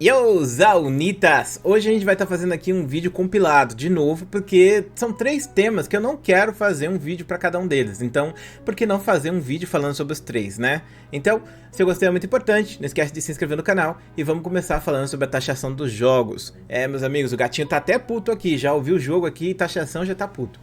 Yo, Zaunitas! Hoje a gente vai estar fazendo aqui um vídeo compilado de novo, porque são 3 temas que eu não quero fazer um vídeo para cada um deles. Então, por que não fazer um vídeo falando sobre os 3, né? Então, se eu gostei é muito importante, não esquece de se inscrever no canal e vamos começar falando sobre a taxação dos jogos. Meus amigos, o gatinho tá até puto aqui, já ouviu o jogo aqui e taxação já tá puto.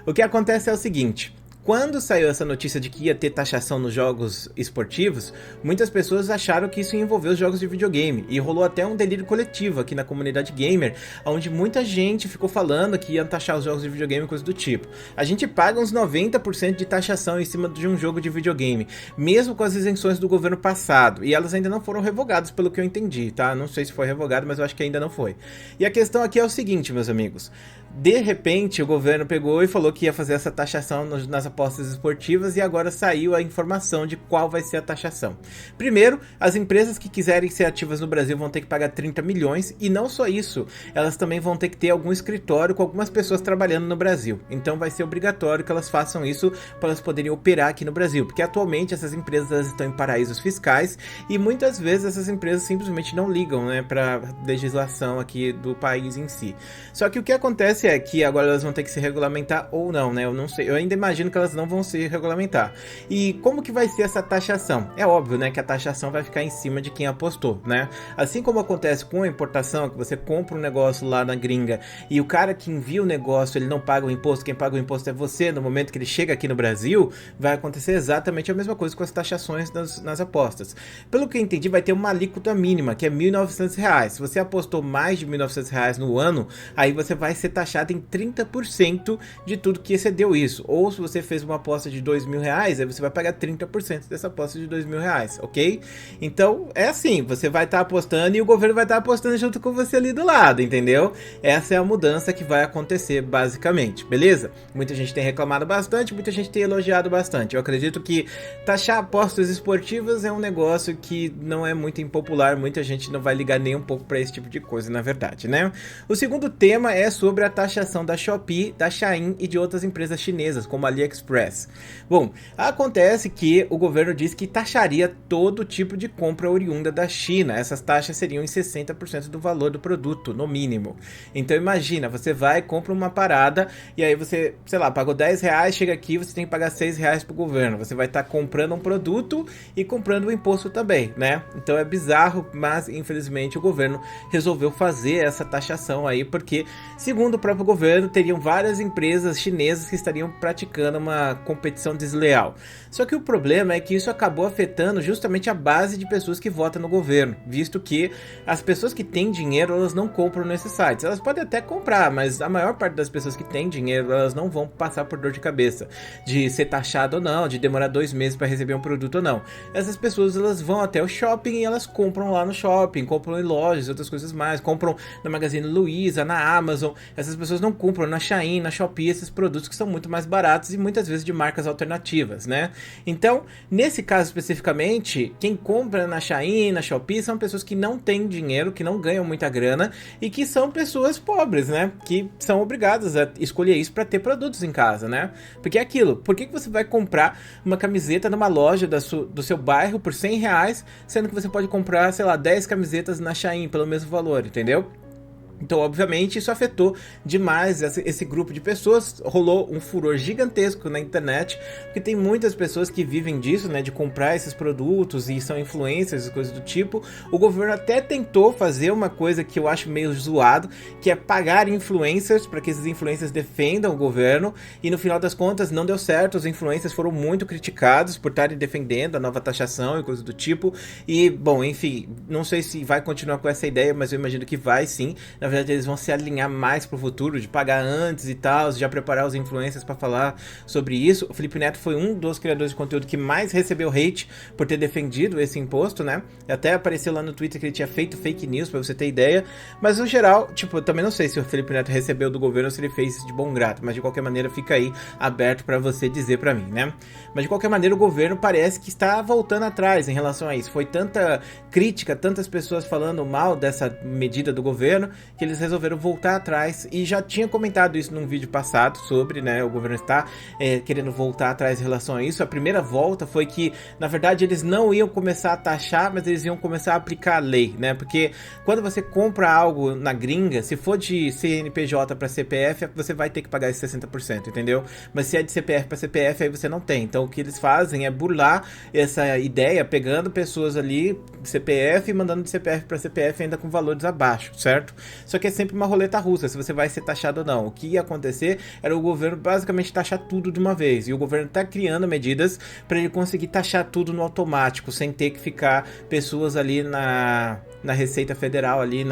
O que acontece é o seguinte... Quando saiu essa notícia de que ia ter taxação nos jogos esportivos, muitas pessoas acharam que isso ia envolver os jogos de videogame, e rolou até um delírio coletivo aqui na comunidade gamer, onde muita gente ficou falando que ia taxar os jogos de videogame e coisa do tipo. A gente paga uns 90% de taxação em cima de um jogo de videogame, mesmo com as isenções do governo passado, e elas ainda não foram revogadas pelo que eu entendi, tá? Não sei se foi revogado, mas eu acho que ainda não foi. E a questão aqui é o seguinte, meus amigos, de repente o governo pegou e falou que ia fazer essa taxação nas apostas esportivas e agora saiu a informação de qual vai ser a taxação. Primeiro, as empresas que quiserem ser ativas no Brasil vão ter que pagar 30 milhões e não só isso, elas também vão ter que ter algum escritório com algumas pessoas trabalhando no Brasil. Então vai ser obrigatório que elas façam isso para elas poderem operar aqui no Brasil, porque atualmente essas empresas elas estão em paraísos fiscais e muitas vezes essas empresas simplesmente não ligam, né, para legislação aqui do país em si. Só que o que acontece é que agora elas vão ter que se regulamentar ou não, né? Eu não sei, eu ainda imagino que elas não vão se regulamentar. E como que vai ser essa taxação? É óbvio, né, que a taxação vai ficar em cima de quem apostou, né? Assim como acontece com a importação, que você compra um negócio lá na gringa e o cara que envia o negócio, ele não paga o imposto, quem paga o imposto é você, no momento que ele chega aqui no Brasil, vai acontecer exatamente a mesma coisa com as taxações nas apostas. Pelo que eu entendi, vai ter uma alíquota mínima, que é R$1.900. Se você apostou mais de R$1.900 no ano, aí você vai ser taxado em 30% de tudo que excedeu isso. Ou se você fez uma aposta de R$2.000, aí você vai pagar 30% dessa aposta de R$2.000, ok? Então, é assim, você vai estar apostando e o governo vai estar apostando junto com você ali do lado, entendeu? Essa é a mudança que vai acontecer, basicamente, beleza? Muita gente tem reclamado bastante, muita gente tem elogiado bastante. Eu acredito que taxar apostas esportivas é um negócio que não é muito impopular, muita gente não vai ligar nem um pouco para esse tipo de coisa, na verdade, né? O segundo tema é sobre a taxação da Shopee, da Shein e de outras empresas chinesas, como a AliExpress. Bom, acontece que o governo diz que taxaria todo tipo de compra oriunda da China. Essas taxas seriam em 60% do valor do produto, no mínimo. Então imagina, você vai e compra uma parada e aí você, sei lá, pagou R$10, chega aqui você tem que pagar R$6 pro governo. Você vai estar comprando um produto e comprando o imposto também, né? Então é bizarro, mas infelizmente o governo resolveu fazer essa taxação aí, porque segundo o próprio governo, teriam várias empresas chinesas que estariam praticando uma competição desleal. Só que o problema é que isso acabou afetando justamente a base de pessoas que votam no governo, visto que as pessoas que têm dinheiro, elas não compram nesses sites. Elas podem até comprar, mas a maior parte das pessoas que têm dinheiro, elas não vão passar por dor de cabeça de ser taxado ou não, de demorar 2 meses para receber um produto ou não. Essas pessoas, elas vão até o shopping e elas compram lá no shopping, compram em lojas, outras coisas mais, compram na Magazine Luiza, na Amazon. Essas pessoas não compram na Shein, na Shopee, esses produtos que são muito mais baratos e muitas vezes de marcas alternativas, né? Então, nesse caso especificamente, quem compra na Shein, na Shopee, são pessoas que não têm dinheiro, que não ganham muita grana e que são pessoas pobres, né? Que são obrigadas a escolher isso para ter produtos em casa, né? Porque é aquilo, por que você vai comprar uma camiseta numa loja do seu bairro por R$100, sendo que você pode comprar, sei lá, 10 camisetas na Shein pelo mesmo valor, entendeu? Então, obviamente, isso afetou demais esse grupo de pessoas, rolou um furor gigantesco na internet, porque tem muitas pessoas que vivem disso, né, de comprar esses produtos e são influencers e coisas do tipo. O governo até tentou fazer uma coisa que eu acho meio zoado, que é pagar influencers para que esses influencers defendam o governo, e no final das contas não deu certo, os influencers foram muito criticados por estarem defendendo a nova taxação e coisas do tipo, e, bom, enfim, não sei se vai continuar com essa ideia, mas eu imagino que vai sim. Na verdade, eles vão se alinhar mais pro futuro, de pagar antes e tal, já preparar os influencers para falar sobre isso. O Felipe Neto foi um dos criadores de conteúdo que mais recebeu hate por ter defendido esse imposto, né? Até apareceu lá no Twitter que ele tinha feito fake news, pra você ter ideia. Mas, no geral, tipo, eu também não sei se o Felipe Neto recebeu do governo ou se ele fez isso de bom grado, mas de qualquer maneira fica aí aberto pra você dizer pra mim, né? Mas, de qualquer maneira, o governo parece que está voltando atrás em relação a isso. Foi tanta crítica, tantas pessoas falando mal dessa medida do governo, que eles resolveram voltar atrás, e já tinha comentado isso num vídeo passado sobre, né, o governo está querendo voltar atrás em relação a isso. A primeira volta foi que, na verdade, eles não iam começar a taxar, mas eles iam começar a aplicar a lei, né, porque quando você compra algo na gringa, se for de CNPJ para CPF, você vai ter que pagar esse 60%, entendeu? Mas se é de CPF para CPF, aí você não tem. Então o que eles fazem é burlar essa ideia, pegando pessoas ali CPF e mandando de CPF para CPF ainda com valores abaixo, certo? Só que é sempre uma roleta russa, se você vai ser taxado ou não. O que ia acontecer era o governo basicamente taxar tudo de uma vez, e o governo está criando medidas para ele conseguir taxar tudo no automático, sem ter que ficar pessoas ali na Receita Federal, ali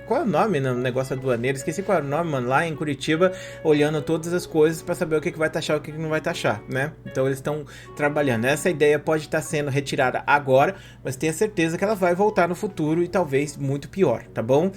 qual é o nome no negócio aduaneiro? Esqueci qual é o nome, mano, lá em Curitiba, olhando todas as coisas para saber o que vai taxar e o que não vai taxar, né? Então eles estão trabalhando. Essa ideia pode estar sendo retirada agora, mas tenha certeza que ela vai voltar no futuro, e talvez muito pior, tá bom?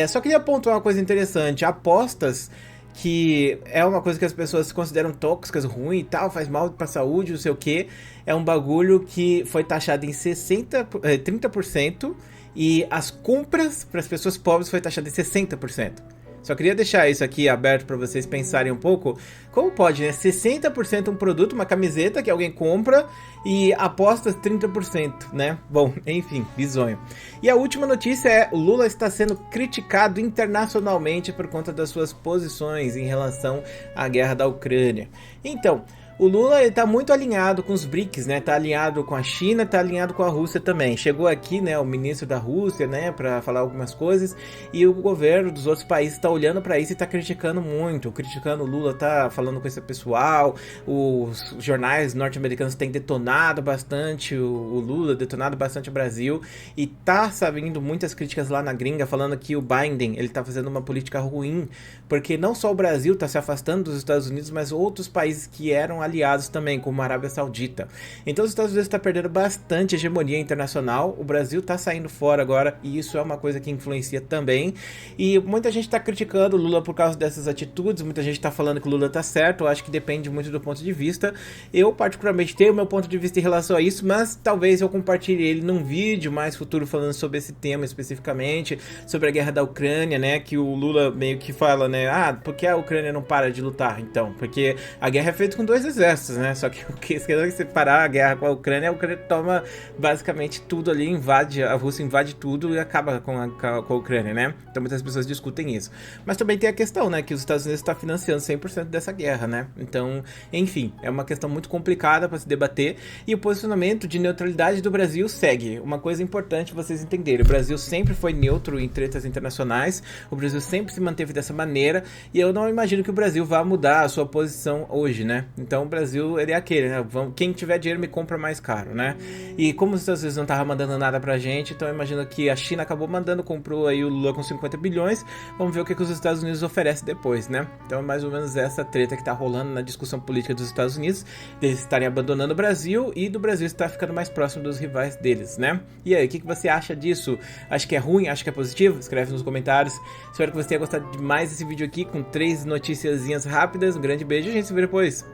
Só queria pontuar uma coisa interessante: apostas, que é uma coisa que as pessoas consideram tóxicas, ruim e tal, faz mal pra saúde, não sei o que, é um bagulho que foi taxado em 30%, e as compras para as pessoas pobres foi taxado em 60%. Só queria deixar isso aqui aberto para vocês pensarem um pouco. Como pode, né? 60% um produto, uma camiseta que alguém compra, e apostas 30%, né? Bom, enfim, bizonho. E a última notícia é: o Lula está sendo criticado internacionalmente por conta das suas posições em relação à guerra da Ucrânia. Então, o Lula está muito alinhado com os BRICS, né? Tá alinhado com a China, tá alinhado com a Rússia também. Chegou aqui, né, o ministro da Rússia, né, para falar algumas coisas, e o governo dos outros países está olhando para isso e tá criticando muito, criticando o Lula, tá falando com esse pessoal. Os jornais norte-americanos têm detonado bastante o Lula, detonado bastante o Brasil, e tá sabendo muitas críticas lá na gringa, falando que o Biden, ele tá fazendo uma política ruim, porque não só o Brasil tá se afastando dos Estados Unidos, mas outros países que eram aliados também, como a Arábia Saudita. Então os Estados Unidos estão perdendo bastante hegemonia internacional, o Brasil está saindo fora agora, e isso é uma coisa que influencia também. E muita gente está criticando o Lula por causa dessas atitudes, muita gente está falando que o Lula está certo. Eu acho que depende muito do ponto de vista. Eu particularmente tenho o meu ponto de vista em relação a isso, mas talvez eu compartilhe ele num vídeo mais futuro falando sobre esse tema especificamente, sobre a guerra da Ucrânia, né, que o Lula meio que fala, né, por que a Ucrânia não para de lutar? Então, porque a guerra é feita com dois exércitos, né? Só que o que se parar a guerra com a Ucrânia toma basicamente tudo ali, invade, a Rússia invade tudo e acaba com a Ucrânia, né? Então muitas pessoas discutem isso. Mas também tem a questão, né, que os Estados Unidos estão financiando 100% dessa guerra, né? Então, enfim, é uma questão muito complicada para se debater, e o posicionamento de neutralidade do Brasil segue. Uma coisa importante vocês entenderem: o Brasil sempre foi neutro em tretas internacionais, o Brasil sempre se manteve dessa maneira, e eu não imagino que o Brasil vá mudar a sua posição hoje, né? Então o Brasil, ele é aquele, né? Quem tiver dinheiro me compra mais caro, né? E como os Estados Unidos não estavam mandando nada pra gente, então eu imagino que a China acabou mandando, comprou aí o Lula com 50 bilhões. Vamos ver o que os Estados Unidos oferecem depois, né? Então é mais ou menos essa treta que tá rolando na discussão política dos Estados Unidos, deles estarem abandonando o Brasil e do Brasil estar ficando mais próximo dos rivais deles, né? E aí, o que você acha disso? Acha que é ruim? Acha que é positivo? Escreve nos comentários. Espero que você tenha gostado demais desse vídeo aqui, com 3 noticiazinhas rápidas. Um grande beijo e a gente se vê depois.